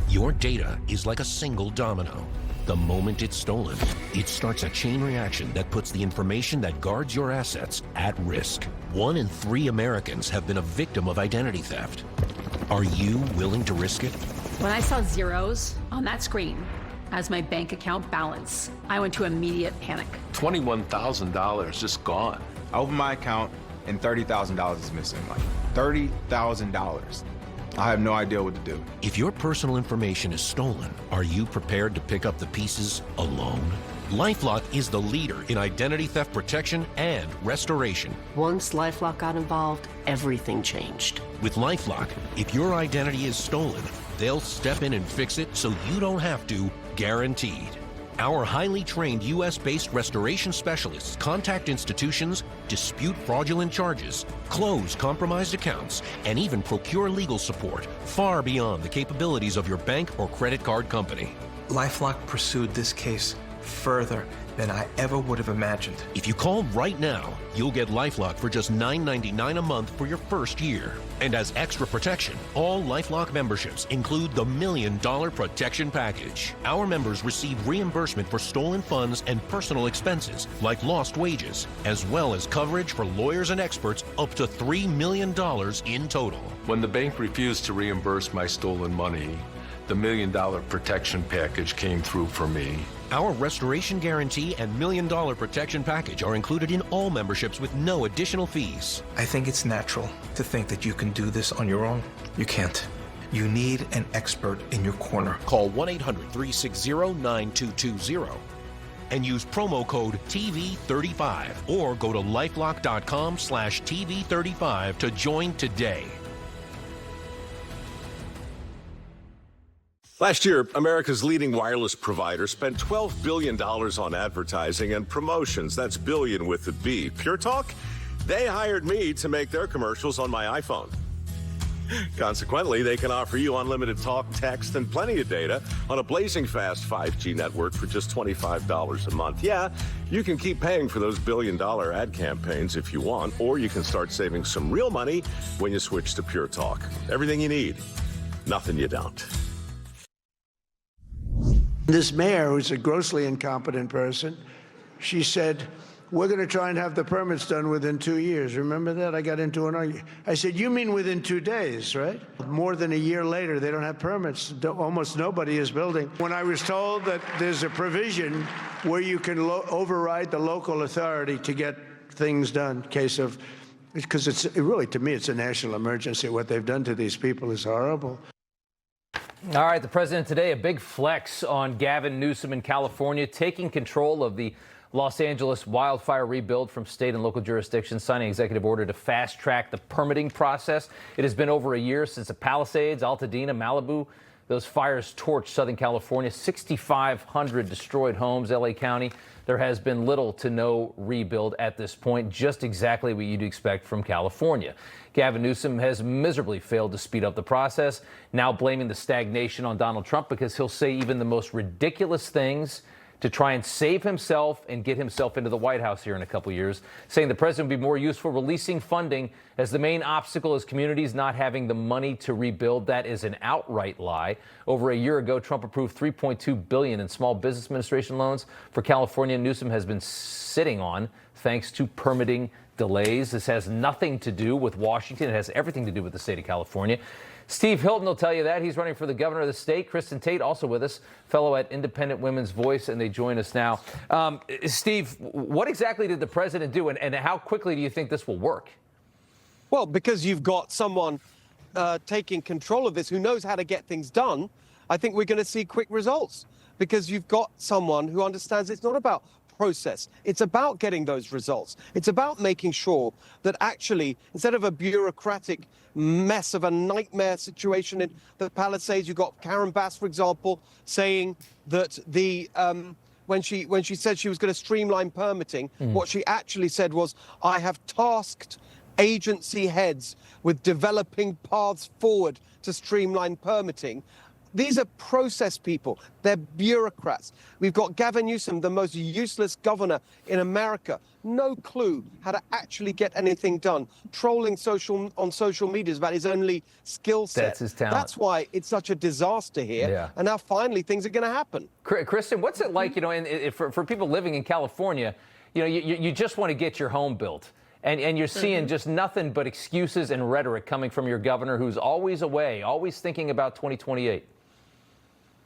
Your data is like a single domino. The moment it's stolen, it starts a chain reaction that puts the information that guards your assets at risk. 1 in 3 Americans have been a victim of identity theft. Are you willing to risk it? When I saw zeros on that screen as my bank account balance, I went to immediate panic. $21,000 just gone. I opened my account and $30,000 is missing. Like $30,000. I have no idea what to do. If your personal information is stolen, are you prepared to pick up the pieces alone? LifeLock is the leader in identity theft protection and restoration. Once LifeLock got involved, everything changed. With LifeLock, if your identity is stolen, they'll step in and fix it so you don't have to, guaranteed. Our highly trained U.S.-based restoration specialists contact institutions, dispute fraudulent charges, close compromised accounts, and even procure legal support far beyond the capabilities of your bank or credit card company. LifeLock pursued this case further than I ever would have imagined. If you call right now, you'll get LifeLock for just $9.99 a month for your first year. And as extra protection, all LifeLock memberships include the $1 Million Protection Package. Our members receive reimbursement for stolen funds and personal expenses, like lost wages, as well as coverage for lawyers and experts up to $3 million in total. When the bank refused to reimburse my stolen money, the $1 Million Protection Package came through for me. Our restoration guarantee and $1 Million Protection Package are included in all memberships with no additional fees. I think it's natural to think that you can do this on your own. You can't. You need an expert in your corner. Call 1-800-360-9220 and use promo code TV35 or go to lifelock.com/TV35 to join today. Last year, America's leading wireless provider spent $12 billion on advertising and promotions. That's billion with the B. Pure Talk, they hired me to make their commercials on my iPhone. Consequently, they can offer you unlimited talk, text, and plenty of data on a blazing fast 5G network for just $25 a month. Yeah, you can keep paying for those billion-dollar ad campaigns if you want, or you can start saving some real money when you switch to Pure Talk. Everything you need, nothing you don't. This mayor, who's a grossly incompetent person, she said, we're going to try and have the permits done within 2 years. Remember that? I got into an argument. I said, you mean within 2 days, right? More than a year later, they don't have permits. Almost nobody is building. When I was told that there's a provision where you can override the local authority to get things done, case of, because it's really, to me, it's a national emergency. What they've done to these people is horrible. All right, the president today, a big flex on Gavin Newsom in California, taking control of the Los Angeles wildfire rebuild from state and local jurisdictions, signing an executive order to fast track the permitting process. It has been over a year since the Palisades, Altadena, Malibu, those fires torched Southern California, 6,500 destroyed homes, LA County. There has been little to no rebuild at this point, just exactly what you'd expect from California. Gavin Newsom has miserably failed to speed up the process, now blaming the stagnation on Donald Trump because he'll say even the most ridiculous things to try and save himself and get himself into the White House here in a couple years, saying the president would be more useful releasing funding as the main obstacle is communities not having the money to rebuild. That is an outright lie. Over a year ago, Trump approved $3.2 billion in Small Business Administration loans for California. Newsom has been sitting on thanks to permitting delays. This has nothing to do with Washington. It has everything to do with the state of California. Steve Hilton will tell you that. He's running for the governor of the state. Kristin Tate also with us, fellow at Independent Women's Voice, and they join us now. Steve, what exactly did the president do, and how quickly do you think this will work? Well, because you've got someone taking control of this who knows how to get things done, I think we're going to see quick results, because you've got someone who understands it's not about process. It's about getting those results. It's about making sure that actually, instead of a bureaucratic mess of a nightmare situation in the Palisades, you've got Karen Bass, for example, saying that when she said she was going to streamline permitting, what she actually said was, I have tasked agency heads with developing paths forward to streamline permitting. These are process people. They're bureaucrats. We've got Gavin Newsom, the most useless governor in America. No clue how to actually get anything done. Trolling on social media is about his only skill set. That's his talent. That's why it's such a disaster here. Yeah. And now finally things are going to happen. Kristin, what's it like, for people living in California, you just want to get your home built. And you're seeing just nothing but excuses and rhetoric coming from your governor, who's always away, always thinking about 2028.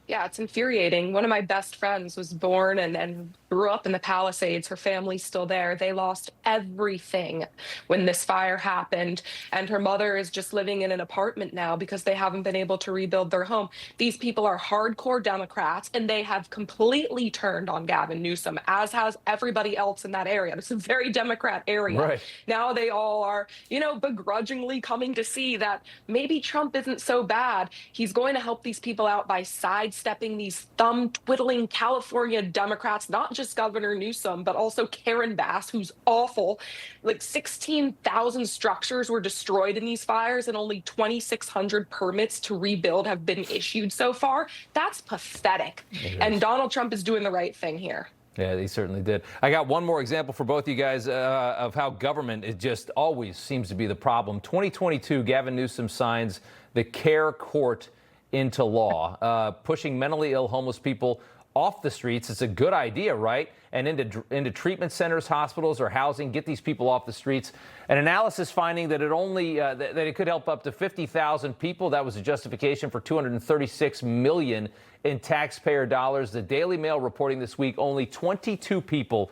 Yeah, it's infuriating. One of my best friends was born and grew up in the Palisades. Her family's still there. They lost everything when this fire happened. And her mother is just living in an apartment now because they haven't been able to rebuild their home. These people are hardcore Democrats, and they have completely turned on Gavin Newsom, as has everybody else in that area. It's a very Democrat area. Right. Now they all are, begrudgingly coming to see that maybe Trump isn't so bad. He's going to help these people out by sidestepping these thumb-twiddling California Democrats, not just Governor Newsom, but also Karen Bass, who's awful. Like 16,000 structures were destroyed in these fires, and only 2,600 permits to rebuild have been issued so far. That's pathetic. And Donald Trump is doing the right thing here. Yeah, he certainly did. I got one more example for both you guys of how government, it just always seems to be the problem. 2022, Gavin Newsom signs the CARE Court into law, pushing mentally ill homeless people off the streets. It's a good idea, right? And into treatment centers, hospitals, or housing. Get these people off the streets. An analysis finding that that it could help up to 50,000 people. That was a justification for $236 million in taxpayer dollars. The Daily Mail reporting this week only 22 people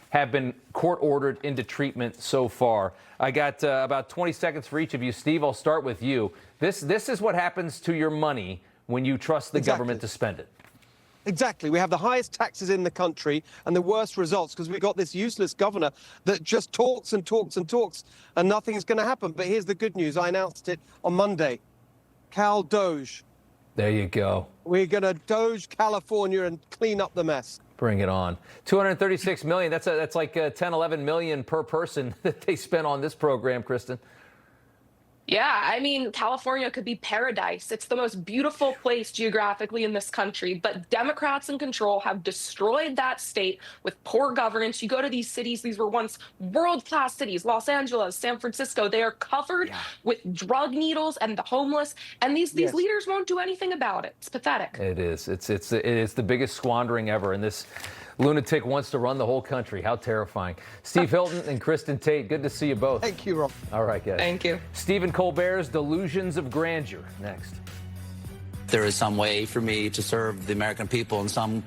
have been court-ordered into treatment so far. I got about 20 seconds for each of you. Steve, I'll start with you. This is what happens to your money when you trust the government to spend it. Exactly. We have the highest taxes in the country and the worst results because we've got this useless governor that just talks and talks and talks and nothing's going to happen. But here's the good news. I announced it on Monday. Cal Doge There you go. We're going to doge California and clean up the mess. Bring it on. 236 million. That's like 10, 11 million per person that they spent on this program, Kristin. Yeah, I mean, California could be paradise. It's the most beautiful place geographically in this country, but Democrats in control have destroyed that state with poor governance. You go to these cities, these were once world-class cities, Los Angeles, San Francisco. They are covered with drug needles and the homeless, and these leaders won't do anything about it. It's pathetic. It is. It is the biggest squandering ever, and this lunatic wants to run the whole country. How terrifying. Steve Hilton and Kristin Tate, good to see you both. Thank you, Rob. All right, guys. Thank you. Stephen Colbert's Delusions of Grandeur, next. There is some way for me to serve the American people in some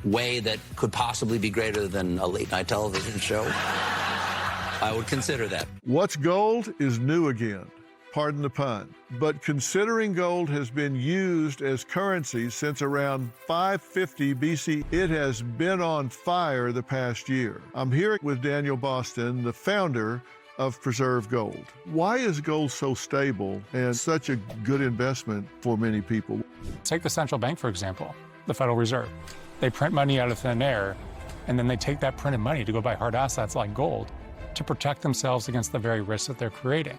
way that could possibly be greater than a late-night television show, I would consider that. What's gold is new again. Pardon the pun. But considering gold has been used as currency since around 550 BC, it has been on fire the past year. I'm here with Daniel Boston, the founder of Preserve Gold. Why is gold so stable and such a good investment for many people? Take the central bank, for example, the Federal Reserve. They print money out of thin air, and then they take that printed money to go buy hard assets like gold to protect themselves against the very risks that they're creating.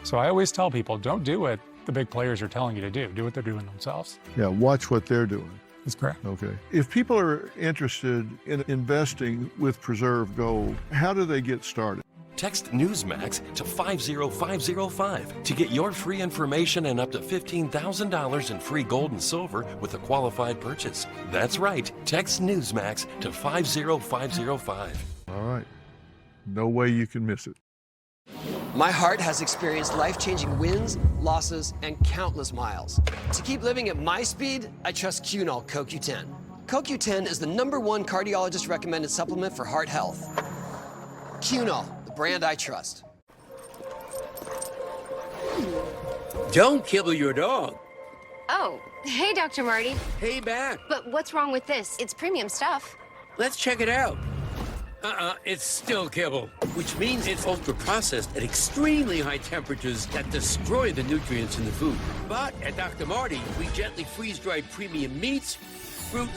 So I always tell people, don't do what the big players are telling you to do. Do what they're doing themselves. Yeah, watch what they're doing. That's correct. Okay. If people are interested in investing with Preserve Gold, how do they get started? Text Newsmax to 50505 to get your free information and up to $15,000 in free gold and silver with a qualified purchase. That's right. Text Newsmax to 50505. All right. No way you can miss it. My heart has experienced life-changing wins, losses, and countless miles. To keep living at my speed, I trust Cunol CoQ10. CoQ10 is the #1 cardiologist-recommended supplement for heart health. Cunol, the brand I trust. Don't kibble your dog. Oh, hey, Dr. Marty. Hey, back. But what's wrong with this? It's premium stuff. Let's check it out. It's still kibble, which means it's ultra-processed at extremely high temperatures that destroy the nutrients in the food. But at Dr. Marty, we gently freeze-dried premium meats, fruit,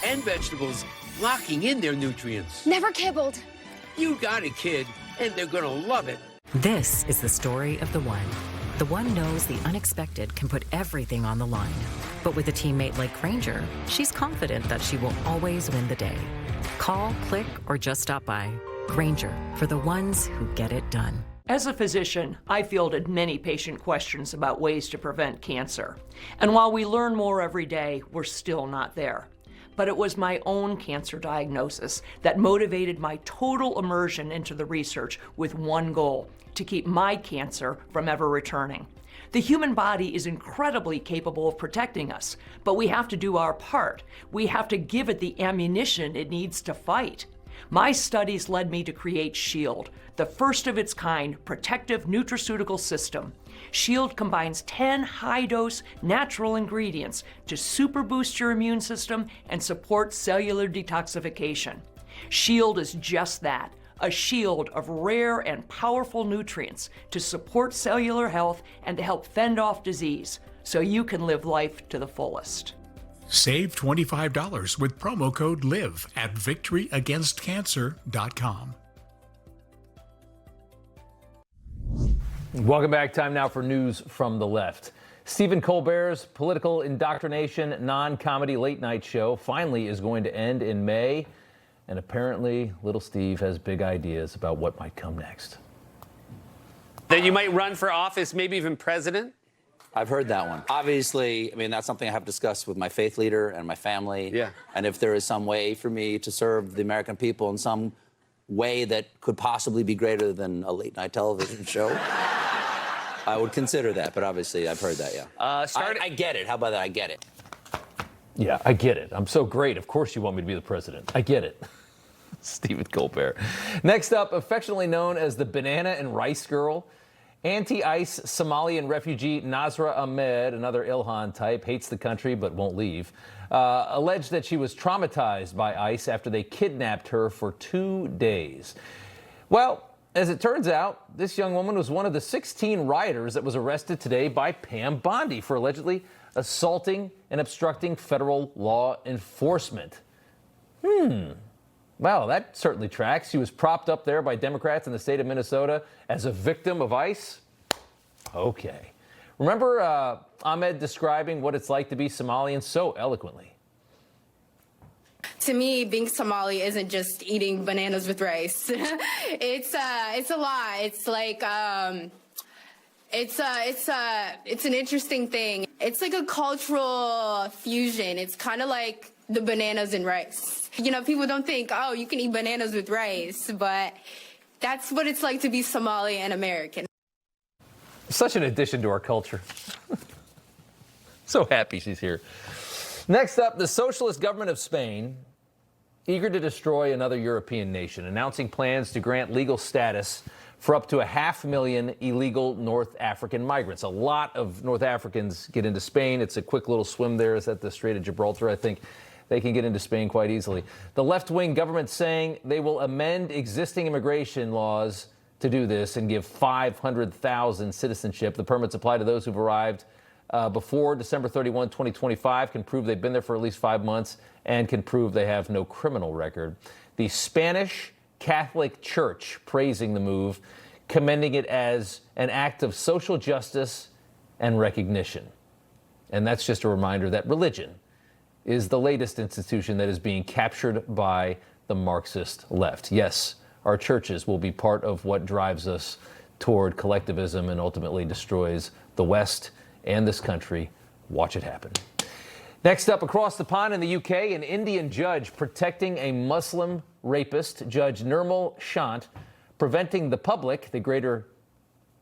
and vegetables, locking in their nutrients. Never kibbled. You got it, kid, and they're gonna love it. This is the story of the one. The one knows the unexpected can put everything on the line. But with a teammate like Granger, she's confident that she will always win the day. Call, click, or just stop by. Granger, for the ones who get it done. As a physician, I fielded many patient questions about ways to prevent cancer. And while we learn more every day, we're still not there. But it was my own cancer diagnosis that motivated my total immersion into the research with one goal: to keep my cancer from ever returning. The human body is incredibly capable of protecting us, but we have to do our part. We have to give it the ammunition it needs to fight. My studies led me to create SHIELD, the first of its kind protective nutraceutical system. SHIELD combines 10 high-dose natural ingredients to super boost your immune system and support cellular detoxification. SHIELD is just that, a shield of rare and powerful nutrients to support cellular health and to help fend off disease, so you can live life to the fullest. Save $25 with promo code LIVE at victoryagainstcancer.com. Welcome back. Time now for news from the left. Stephen Colbert's political indoctrination non-comedy late night show finally is going to end in May. And apparently, little Steve has big ideas about what might come next. That you might run for office, maybe even president? I've heard that one. Obviously, I mean, that's something I have discussed with my faith leader and my family. Yeah. And if there is some way for me to serve the American people in some way that could possibly be greater than a late-night television show, I would consider that. But obviously, I've heard that, yeah. I get it. How about that? I get it. Yeah, I get it. I'm so great. Of course you want me to be the president. I get it. Stephen Colbert. Next up, affectionately known as the Banana and Rice Girl, anti-ICE Somalian refugee Nasra Ahmed, another Ilhan type, hates the country but won't leave, alleged that she was traumatized by ICE after they kidnapped her for 2 days. Well, as it turns out, this young woman was one of the 16 rioters that was arrested today by Pam Bondi for allegedly assaulting and obstructing federal law enforcement. Well, that certainly tracks. He was propped up there by Democrats in the state of Minnesota as a victim of ICE. Okay. Remember Ahmed describing what it's like to be Somalian so eloquently? To me, being Somali isn't just eating bananas with rice. It's a lot. It's like it's an interesting thing. It's like a cultural fusion. It's kind of like the bananas and rice. You know, people don't think, oh, you can eat bananas with rice, but that's what it's like to be Somali and American. Such an addition to our culture. So happy she's here. Next up, the socialist government of Spain, eager to destroy another European nation, announcing plans to grant legal status for up to 500,000 illegal North African migrants. A lot of North Africans get into Spain. It's a quick little swim there. It's at the Strait of Gibraltar, I think. They can get into Spain quite easily. The left-wing government saying they will amend existing immigration laws to do this and give 500,000 citizenship. The permits apply to those who've arrived before December 31, 2025, can prove they've been there for at least 5 months, and can prove they have no criminal record. The Spanish Catholic Church praising the move, commending it as an act of social justice and recognition. And that's just a reminder that religion is the latest institution that is being captured by the Marxist left. Yes, our churches will be part of what drives us toward collectivism and ultimately destroys the West and this country. Watch it happen. Next up, across the pond in the UK, an Indian judge protecting a Muslim rapist, Judge Nirmal Shant, preventing the public, the greater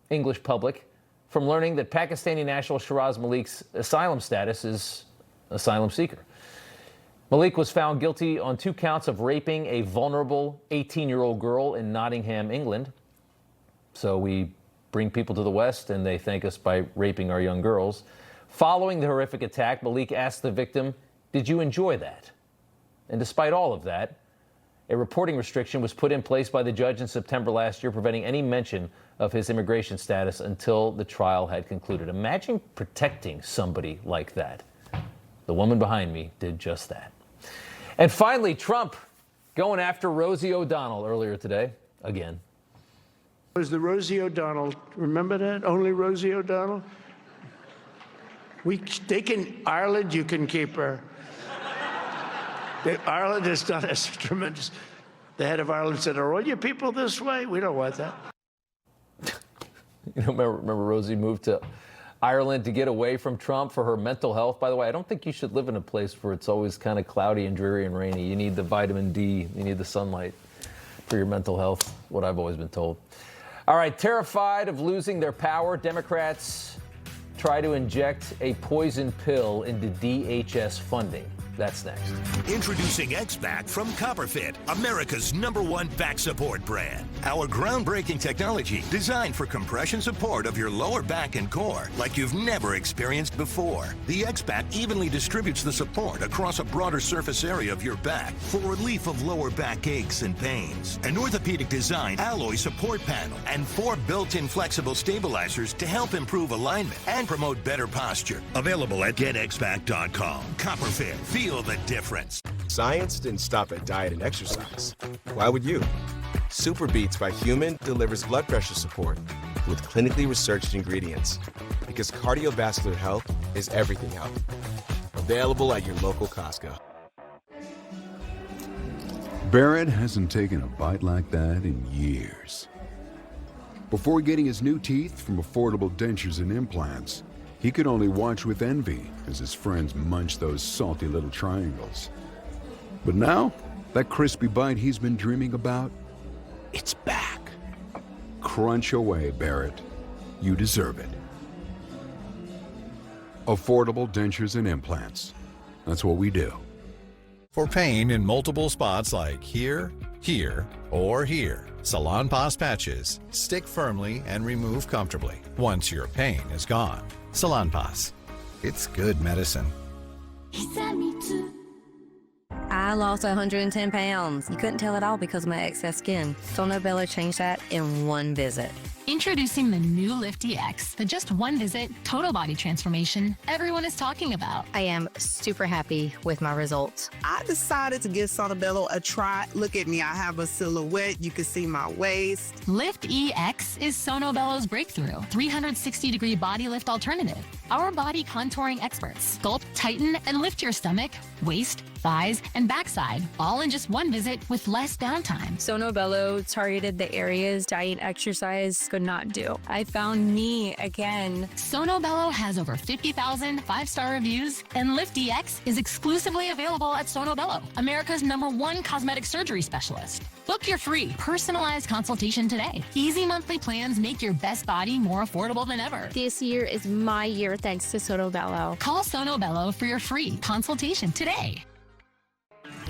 English public, from learning that Pakistani national Shiraz Malik's asylum status is asylum seeker. Malik was found guilty on 2 counts of raping a vulnerable 18-year-old girl in Nottingham, England. So we bring people to the West and they thank us by raping our young girls. Following the horrific attack, Malik asked the victim, "Did you enjoy that?" And despite all of that, a reporting restriction was put in place by the judge in September last year, preventing any mention of his immigration status until the trial had concluded. Imagine protecting somebody like that. The woman behind me did just that. And finally, Trump going after Rosie O'Donnell earlier today, again. It was the Rosie O'Donnell, remember that? Only Rosie O'Donnell? Ireland, you can keep her. Ireland has done us tremendous. The head of Ireland said, "Are all your people this way? We don't want that." You know, remember Rosie moved to Ireland to get away from Trump for her mental health. By the way, I don't think you should live in a place where it's always kind of cloudy and dreary and rainy. You need the vitamin D. You need the sunlight for your mental health, what I've always been told. All right, terrified of losing their power, Democrats try to inject a poison pill into DHS funding. That's next. Introducing X-Back from Copperfit, America's #1 back support brand. Our groundbreaking technology designed for compression support of your lower back and core like you've never experienced before. The X-Back evenly distributes the support across a broader surface area of your back for relief of lower back aches and pains. An orthopedic design alloy support panel and 4 built-in flexible stabilizers to help improve alignment and promote better posture. Available at getxback.com. Copperfit. Feel the difference. Science didn't stop at diet and exercise. Why would you? Super Beats by Human delivers blood pressure support with clinically researched ingredients because cardiovascular health is everything health. Available at your local Costco. Barrett hasn't taken a bite like that in years. Before getting his new teeth from Affordable Dentures and Implants, he could only watch with envy as his friends munched those salty little triangles. But now, that crispy bite he's been dreaming about, it's back. Crunch away, Barrett. You deserve it. Affordable Dentures and Implants. That's what we do. For pain in multiple spots like here, here, or here, Salonpas patches stick firmly and remove comfortably once your pain is gone. Salonpas. It's good medicine. I lost 110 pounds. You couldn't tell at all because of my excess skin. Phil Nobella changed that in one visit. Introducing the new Lift EX, the just one visit, total body transformation everyone is talking about. I am super happy with my results. I decided to give Sono Bello a try. Look at me, I have a silhouette. You can see my waist. Lift EX is Sono Bello's breakthrough 360-degree body lift alternative. Our body contouring experts sculpt, tighten, and lift your stomach, waist, thighs, and backside, all in just one visit with less downtime. Sono Bello targeted the areas diet exercise could not do. I found me again. Sono Bello has over 50,000 five-star reviews, and Lift EX is exclusively available at Sono Bello, America's #1 cosmetic surgery specialist. Book your free, personalized consultation today. Easy monthly plans make your best body more affordable than ever. This year is my year thanks to Sono Bello. Call Sono Bello for your free consultation today.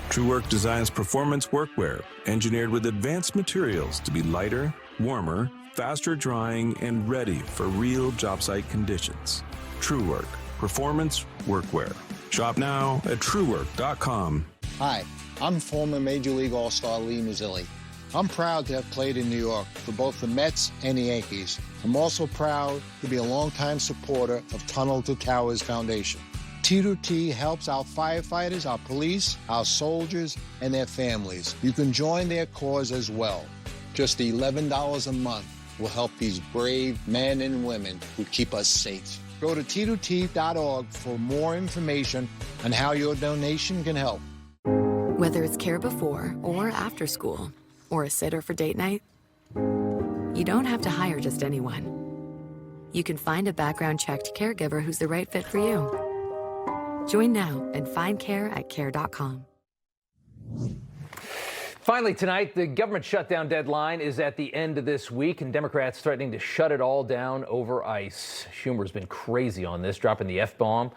TrueWork designs performance workwear engineered with advanced materials to be lighter, warmer, faster drying, and ready for real job site conditions. TrueWork, performance workwear. Shop now at truework.com. Hi, I'm former Major League All-Star Lee Mazzilli. I'm proud to have played in New York for both the Mets and the Yankees. I'm also proud to be a longtime supporter of Tunnel to Towers Foundation. T2T helps our firefighters, our police, our soldiers, and their families. You can join their cause as well. Just $11 a month will help these brave men and women who keep us safe. Go to T2T.org for more information on how your donation can help. Whether it's care before or after school, or a sitter for date night, you don't have to hire just anyone. You can find a background-checked caregiver who's the right fit for you. Join now and find care at care.com. Finally tonight, the government shutdown deadline is at the end of this week, and Democrats threatening to shut it all down over ICE. Schumer's been crazy on this, dropping the F-bomb.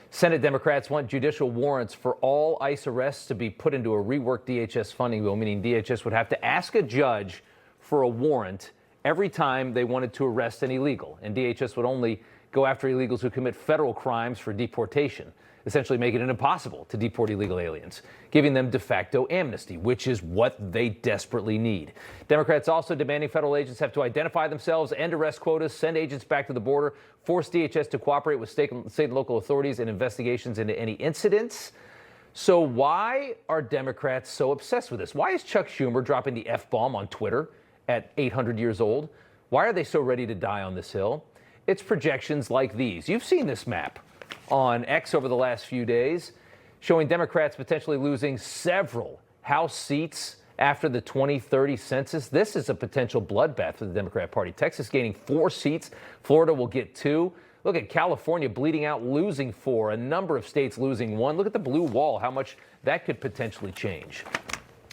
Senate Democrats want judicial warrants for all ICE arrests to be put into a reworked DHS funding bill, meaning DHS would have to ask a judge for a warrant every time they wanted to arrest an illegal, and DHS would only go after illegals who commit federal crimes for deportation, essentially making it impossible to deport illegal aliens, giving them de facto amnesty, which is what they desperately need. Democrats also demanding federal agents have to identify themselves, end arrest quotas, send agents back to the border, force DHS to cooperate with state and local authorities in investigations into any incidents. So why are Democrats so obsessed with this? Why is Chuck Schumer dropping the F-bomb on Twitter at 800 years old? Why are they so ready to die on this hill? It's projections like these. You've seen this map on X over the last few days, showing Democrats potentially losing several House seats after the 2030 census. This is a potential bloodbath for the Democrat Party. Texas gaining 4 seats. Florida will get 2. Look at California bleeding out, losing 4. A number of states losing 1. Look at the blue wall, how much that could potentially change.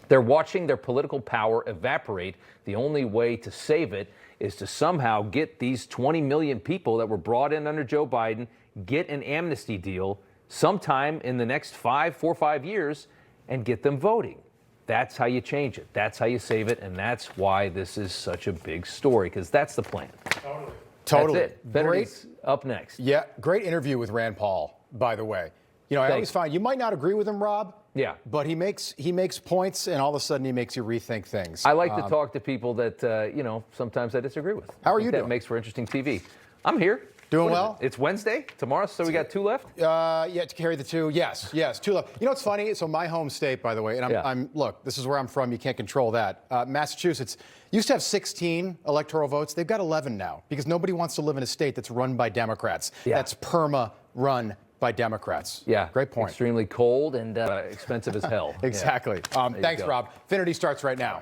They're watching their political power evaporate. The only way to save it is to somehow get these 20 million people that were brought in under Joe Biden, get an amnesty deal sometime in the next 4 or 5 years, and get them voting. That's how you change it. That's how you save it. And that's why this is such a big story, because that's the plan. Totally. That's it. Bennett's up next. Yeah, great interview with Rand Paul, by the way. You know, I always find you might not agree with him, Rob. Yeah. But he makes points, and all of a sudden he makes you rethink things. I like to talk to people that, sometimes I disagree with. How are you doing? That makes for interesting TV. I'm here. Doing well? It's Wednesday, tomorrow, so we got 2 left? Yeah, to carry the 2. Yes, 2 left. You know what's funny? So my home state, by the way, and look, this is where I'm from. You can't control that. Massachusetts used to have 16 electoral votes. They've got 11 now because nobody wants to live in a state that's run by Democrats. Yeah. That's run by Democrats. Yeah. Great point. Extremely cold and expensive as hell. Exactly. Yeah. Thanks, Rob. Finity starts right now.